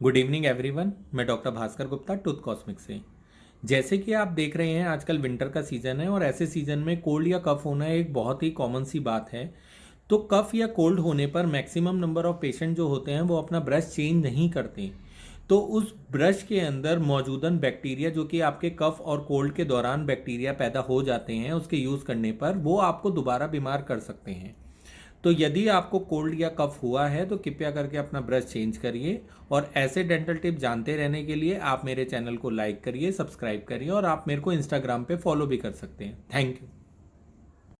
Good evening everyone. मैं doctor Bhaskar Gupta tooth cosmic से। जैसे कि आप देख रहे हैं आजकल विंटर का सीज़न है और ऐसे सीज़न में कोल्ड या कफ़ होना एक बहुत ही कॉमन सी बात है। तो कफ़ या कोल्ड होने पर मैक्सिमम नंबर ऑफ़ पेशेंट जो होते हैं वो अपना ब्रश चेंज नहीं करते। तो उस ब्रश के अंदर मौजूदन बैक्टीरिया जो कि आपके कफ़ और कोल्ड के दौरान बैक्टीरिया पैदा हो जाते हैं उसके यूज़ करने पर वो आपको दोबारा बीमार कर सकते हैं। तो यदि आपको कोल्ड या कफ हुआ है तो कृपया करके अपना ब्रश चेंज करिए। और ऐसे डेंटल टिप जानते रहने के लिए आप मेरे चैनल को लाइक करिए, सब्सक्राइब करिए और आप मेरे को इंस्टाग्राम पे फॉलो भी कर सकते हैं। Thank you.